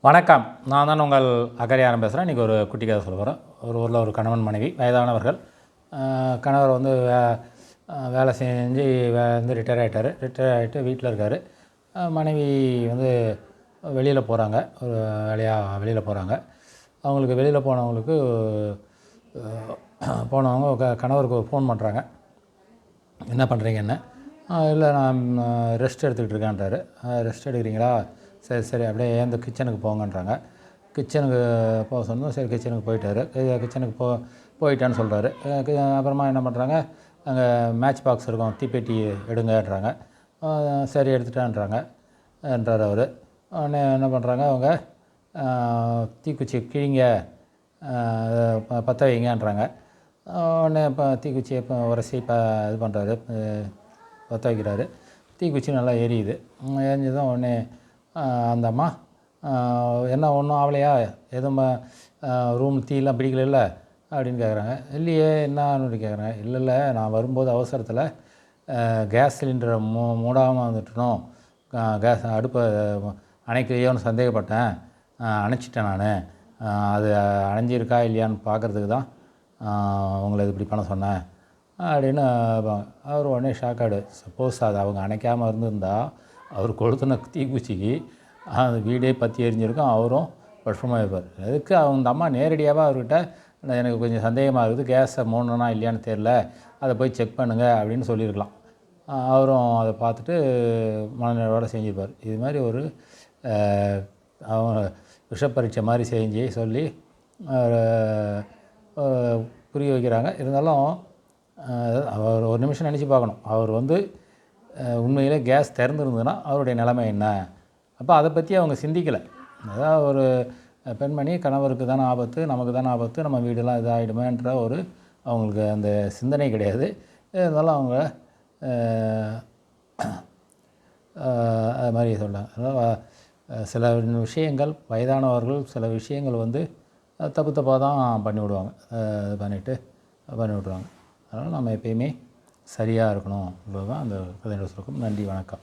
வணக்கம். நான் தான் உங்கள் அக்கறையாரம் பேசுகிறேன். இன்றைக்கி ஒரு குட்டி கதை சொல்ல போகிறேன். ஒரு ஊரில் ஒரு கணவன் மனைவி வயதானவர்கள். கணவர் வந்து வேலை செஞ்சு வந்து ரிட்டையர் ஆகிட்டார். ரிட்டையர் ஆகிட்டு வீட்டில் இருக்கார். மனைவி வந்து வெளியில் போகிறாங்க, ஒரு வேலையாக வெளியில் போகிறாங்க. அவங்களுக்கு வெளியில் போனவங்களுக்கு கணவருக்கு ஒரு ஃபோன் பண்ணுறாங்க. என்ன பண்ணுறீங்கன்னு. இல்லை, நான் ரெஸ்ட் எடுத்துக்கிட்டு இருக்கேன்றாரு. ரெஸ்ட் எடுக்கிறீங்களா? சரி சரி, அப்படியே ஏந்து கிச்சனுக்கு போங்கன்றாங்க. கிச்சனுக்கு போக சொன்னோம். சரி, கிச்சனுக்கு போயிட்டார். கிச்சனுக்கு போயிட்டான்னு சொல்கிறாரு. அப்புறமா என்ன பண்ணுறாங்க, அங்கே மேட்ச் பாக்ஸ் இருக்கும், தீப்பெட்டி எடுங்கன்றாங்க. சரி, எடுத்துட்டான்றாங்க என்றார் அவர். உடனே என்ன பண்ணுறாங்க, அவங்க தீக்குச்சி கிழிங்க, பற்ற வைங்கன்றாங்க. உடனே இப்போ தீக்குச்சியை உரசி இது பண்ணுறாரு, பற்ற வைக்கிறாரு. தீக்குச்சி நல்லா எரியுது. எரிஞ்சதும் உடனே அந்த அம்மா, என்ன ஒன்றும் ஆகலையா, எதுவும் ரூம் தீயெல்லாம் பிடிக்கல அப்படின்னு கேட்குறாங்க. இல்லையே, என்னன்னு கேட்குறாங்க. இல்லை, நான் வரும்போது அவசரத்தில் கேஸ் சிலிண்டரை மூடாமல் வந்துட்டணும், கேஸ் அடுப்பை அணைக்கலையோன்னு சந்தேகப்பட்டேன், அணைச்சிட்டேன் நான். அது அணைஞ்சிருக்கா இல்லையான்னு பார்க்குறதுக்கு தான் உங்களை இது இப்படி பண்ண சொன்னேன் அப்படின்னு. அவர் உடனே ஷாக்காடு. சப்போஸ் அது அவங்க அணைக்காமல் இருந்திருந்தால் அவர் கொளுத்தின தீக்குச்சிக்கு அந்த வீடே பற்றி எரிஞ்சிருக்கும், அவரும் வருஷமாக இருப்பார். அதுக்கு அந்த அம்மா நேரடியாக அவர்கிட்ட, எனக்கு கொஞ்சம் சந்தேகமாக இருக்குது, கேஸை மூடணும்னா இல்லையான்னு தெரில, அதை போய் செக் பண்ணுங்கள் அப்படின்னு சொல்லியிருக்கலாம். அவரும் அதை பார்த்துட்டு மனநிறைவோடு செஞ்சுருப்பார். இது மாதிரி ஒரு அவங்க விஷப்பரீட்சை மாதிரி சொல்லி புரிய வைக்கிறாங்க. இருந்தாலும் அவர் ஒரு நிமிஷம் நினச்சி பார்க்கணும். அவர் வந்து உண்மையிலே கேஸ் திறந்துருந்ததுன்னா அவருடைய நிலைமை என்ன? அப்போ அதை பற்றி அவங்க சிந்திக்கலை. அதாவது ஒரு பெண்மணி, கணவருக்கு தானே ஆபத்து, நமக்கு தானே ஆபத்து, நம்ம வீடெல்லாம் இதாகிடுமேன்ற ஒரு அவங்களுக்கு அந்த சிந்தனை கிடையாது. இருந்தாலும் அவங்க அது மாதிரி சொல்கிறாங்க. அதாவது சில விஷயங்கள், வயதானவர்கள் சில விஷயங்கள் வந்து தப்பாக தான் பண்ணிவிடுவாங்க, பண்ணி விட்ருவாங்க. அதனால் நம்ம எப்பயுமே சரியாக இருக்கணும். இவ்வளோ தான் அந்த கதையோட சுருக்கம். நன்றி, வணக்கம்.